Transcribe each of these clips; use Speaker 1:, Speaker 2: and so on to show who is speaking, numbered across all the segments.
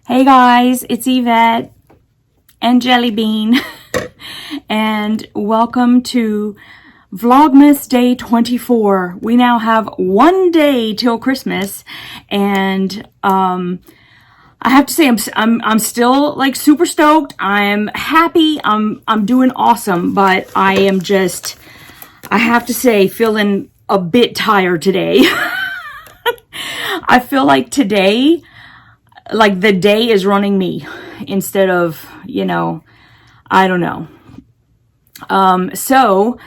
Speaker 1: Hey guys, it's Yvette and Jellybean and welcome to Vlogmas Day 24. We now have one day till Christmas and I have to say I'm still like super stoked. I'm happy. I'm doing awesome, but I am just, I have to say, feeling a bit tired today. I feel like today, like the day is running me instead of, you know, I don't know. So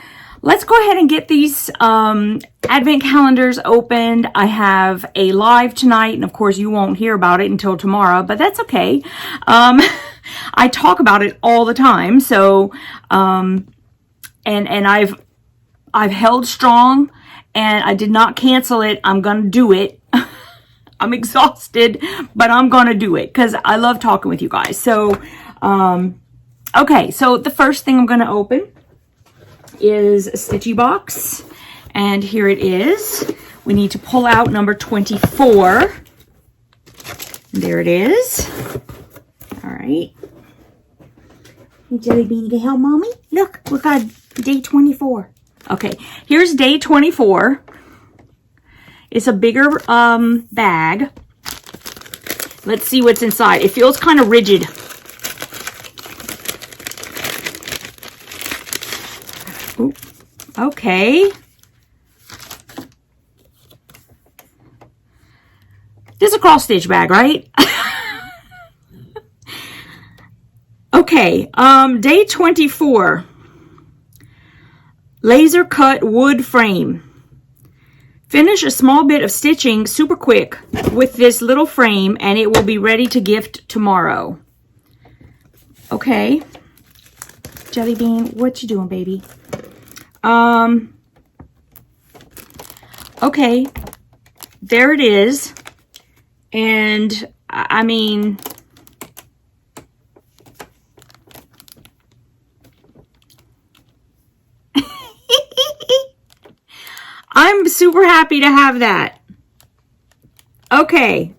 Speaker 1: let's go ahead and get these advent calendars opened. I have a live tonight, and of course you won't hear about it until tomorrow, but that's okay. I talk about it all the time. So, and I've held strong and I did not cancel it. I'm going to do it. I'm exhausted, but I'm going to do it because I love talking with you guys. So, okay. So the first thing I'm going to open is a stitchy box. And here it is. We need to pull out number 24. And there it is. All right.
Speaker 2: Hey, Jellybean, you can help mommy? Look, we got day 24.
Speaker 1: Okay. Here's day 24. It's a bigger bag. Let's see what's inside. It feels kind of rigid. Ooh, okay. This is a cross stitch bag, right? Okay, day 24. Laser cut wood frame. Finish a small bit of stitching super quick with this little frame and it will be ready to gift tomorrow. Okay.
Speaker 2: Jellybean, what you doing, baby?
Speaker 1: Okay. There it is. And I mean, I'm super happy to have that. Okay.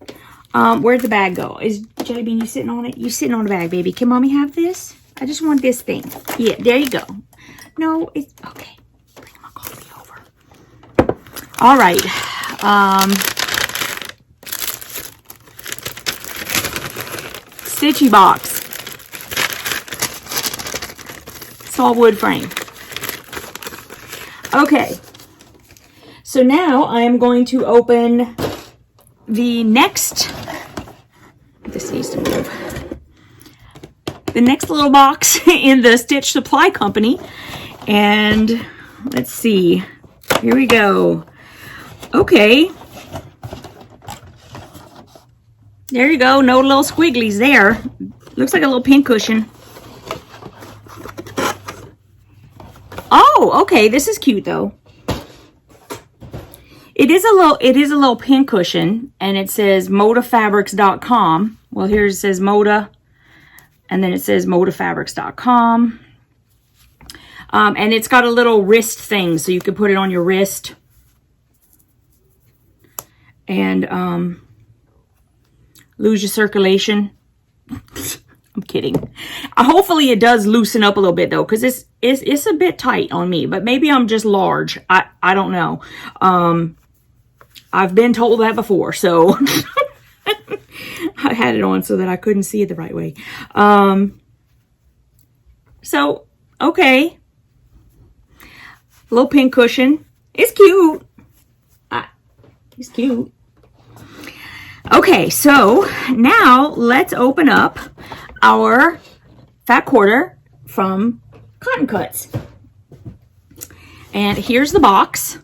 Speaker 1: Where'd the bag go? Is Jellybean, you sitting on it? You sitting on the bag, baby. Can mommy have this? I just want this thing. Yeah, there you go. No, it's okay. Bring my coffee over. All right. Stitchy box. Saw wood frame. Okay. So now I am going to open the next, this needs to move, the next little box in the Stitch Supply Company. And let's see, here we go. Okay. There you go, no little squigglies there. Looks like a little pin cushion. Oh, okay, this is cute though. It is a little pin cushion, and it says modafabrics.com. Well, here it says Moda, and then it says modafabrics.com. And it's got a little wrist thing, so you can put it on your wrist. And lose your circulation. I'm kidding. Hopefully it does loosen up a little bit though, because it's a bit tight on me, but maybe I'm just large. I don't know. I've been told that before, so I had it on so that I couldn't see it the right way. So, okay. Little pin cushion. It's cute. It's cute. Okay, so now let's open up our fat quarter from Cotton Cuts. And here's the box.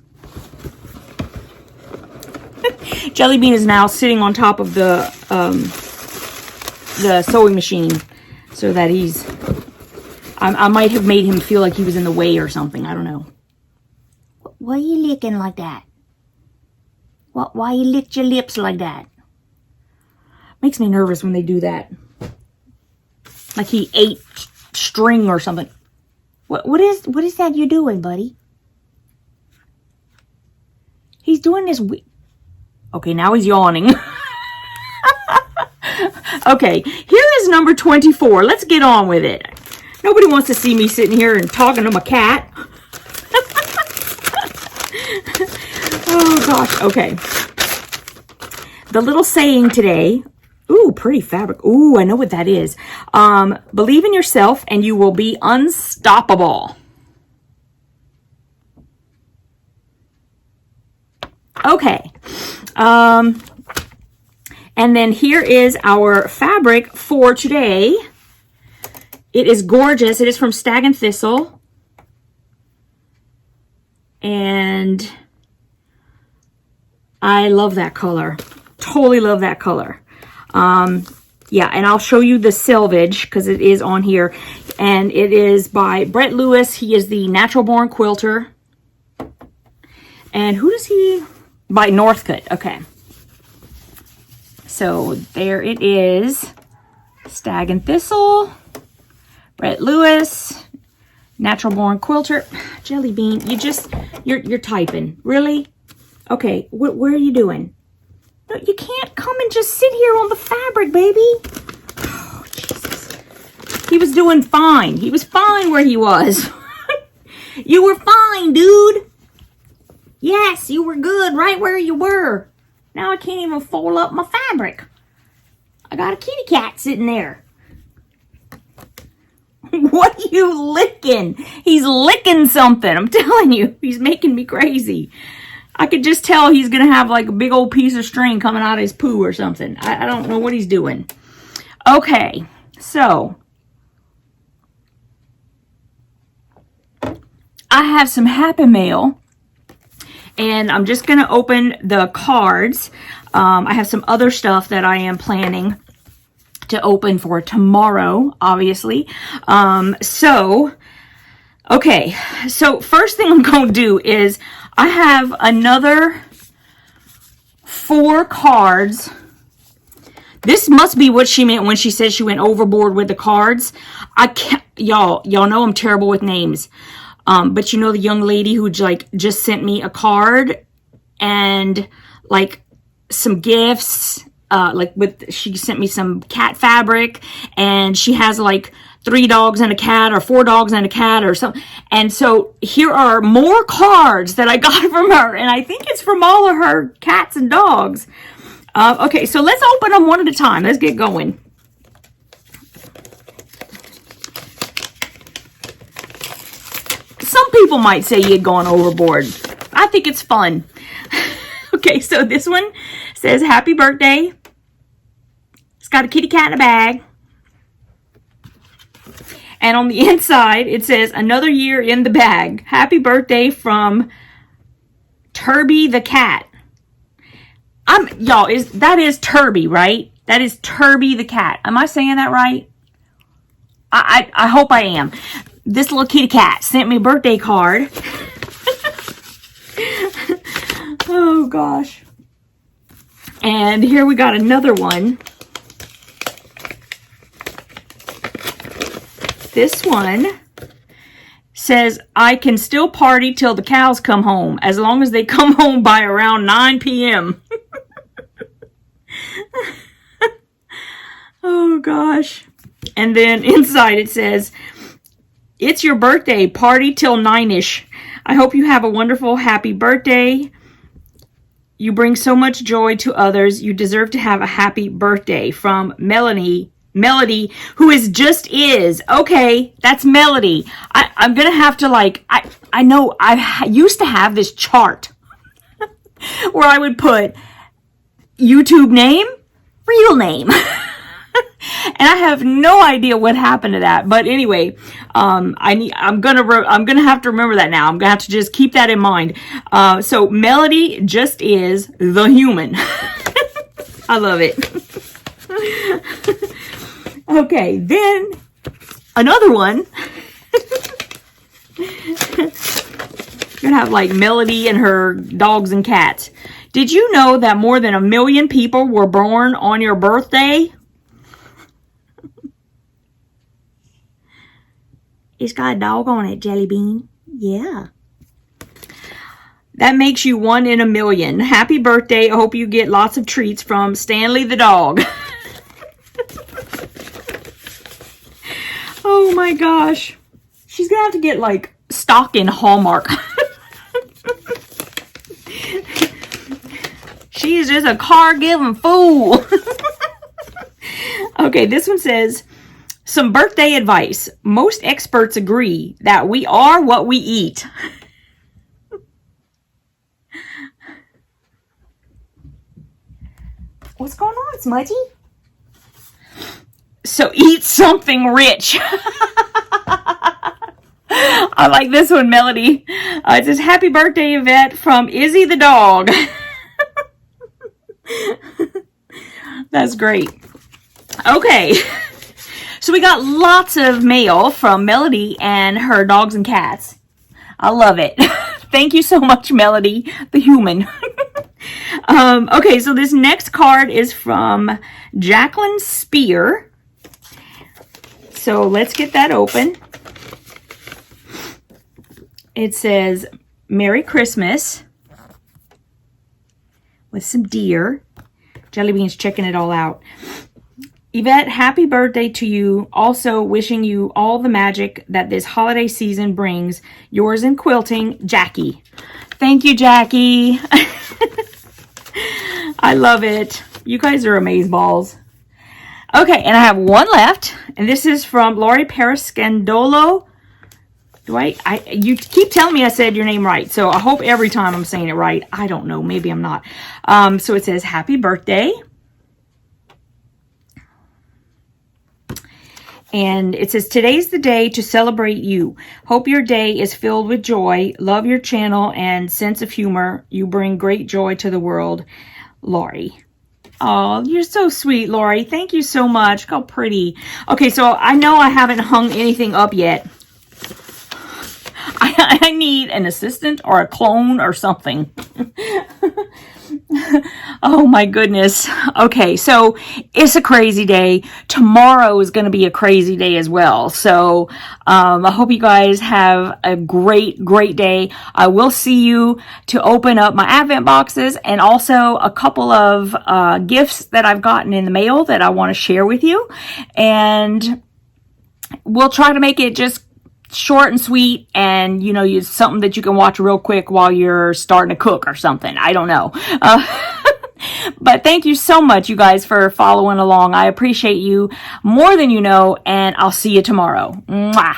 Speaker 1: Jellybean is now sitting on top of the sewing machine so that he's, I might have made him feel like he was in the way or something. I don't know.
Speaker 2: Why are you licking like that? Why you licked your lips like that?
Speaker 1: Makes me nervous when they do that. Like he ate string or something.
Speaker 2: What is that you're doing, buddy?
Speaker 1: He's doing this. Okay, now he's yawning. Okay, here is number 24. Let's get on with it. Nobody wants to see me sitting here and talking to my cat. Oh gosh, okay. The little saying today. Ooh, pretty fabric. Ooh, I know what that is. Believe in yourself and you will be unstoppable. Okay. And then here is our fabric for today. It is gorgeous. It is from Stag and Thistle. And I love that color. Totally love that color. Yeah, and I'll show you the selvage because it is on here. And it is by Brett Lewis. He is the natural born quilter. And who does he? By Northcote. Okay. So there it is. Stag and Thistle. Brett Lewis. Natural born quilter. Jellybean, you're typing. Really? Okay, where are you doing? No, you can't come and just sit here on the fabric, baby. Oh, Jesus. He was doing fine. He was fine where he was. You were fine, dude. Yes, you were good right where you were. Now I can't even fold up my fabric. I got a kitty cat sitting there. What are you licking? He's licking something. I'm telling you, he's making me crazy. I could just tell he's going to have like a big old piece of string coming out of his poo or something. I don't know what he's doing. Okay, so I have some Happy Mail. And I'm just going to open the cards. I have some other stuff that I am planning to open for tomorrow, obviously. Okay. So first thing I'm going to do is I have another 4 cards. This must be what she meant when she said she went overboard with the cards. I can't, y'all know I'm terrible with names. But you know the young lady who like just sent me a card and like some gifts, she sent me some cat fabric and she has like 3 dogs and a cat or 4 dogs and a cat or something. And so here are more cards that I got from her and I think it's from all of her cats and dogs. Okay, so let's open them one at a time. Let's get going. Some people might say you'd gone overboard. I think it's fun. Okay, so this one says, happy birthday. It's got a kitty cat in a bag. And on the inside, it says, another year in the bag. Happy birthday from Turby the cat. Y'all, that is Turby, right? That is Turby the cat. Am I saying that right? I hope I am. This little kitty cat sent me a birthday card. Oh, gosh. And here we got another one. This one says, I can still party till the cows come home, as long as they come home by around 9 p.m. Oh, gosh. And then inside it says, it's your birthday, party till 9-ish. I hope you have a wonderful, happy birthday. You bring so much joy to others. You deserve to have a happy birthday. From Melody, who is just is. Okay, that's Melody. I'm going to have to I know I used to have this chart where I would put YouTube name, real name. And I have no idea what happened to that. But anyway, I'm gonna have to remember that now. I'm gonna have to just keep that in mind. So Melody just is the human. I love it. Okay, then another one. You're gonna have like Melody and her dogs and cats. Did you know that more than 1 million people were born on your birthday? It's got a dog on it, Jellybean. Yeah. That makes you 1 in 1 million. Happy birthday. I hope you get lots of treats from Stanley the dog. my gosh. She's gonna have to get like stock in Hallmark. She is just a card-giving fool. Okay, this one says, some birthday advice. Most experts agree that we are what we eat. What's going on, Smudgy? So eat something rich. I like this one, Melody. It says, happy birthday, Yvette, from Izzy the dog. That's great. Okay. So we got lots of mail from Melody and her dogs and cats. I love it. Thank you so much, Melody, the human. Okay, so this next card is from Jacqueline Spear. So let's get that open. It says, Merry Christmas, with some deer. Jellybean's checking it all out. Yvette, happy birthday to you. Also wishing you all the magic that this holiday season brings. Yours in quilting, Jackie. Thank you, Jackie. I love it. You guys are amazeballs. Okay, and I have one left, and this is from Lori Parascandolo. You keep telling me I said your name right, so I hope every time I'm saying it right. I don't know, maybe I'm not. So it says, happy birthday. And it says, today's the day to celebrate you. Hope your day is filled with joy. Love your channel and sense of humor. You bring great joy to the world. Lori. Oh, you're so sweet, Lori. Thank you so much. How pretty. Okay, so I know I haven't hung anything up yet. I need an assistant or a clone or something. Oh my goodness. Okay, so it's a crazy day. Tomorrow is going to be a crazy day as well. So I hope you guys have a great day. I will see you to open up my Advent boxes and also a couple of gifts that I've gotten in the mail that I want to share with you. And we'll try to make it just short and sweet, and you know, use something that you can watch real quick while you're starting to cook or something. I don't know. But thank you so much, you guys, for following along. I appreciate you more than you know, and I'll see you tomorrow. Mwah.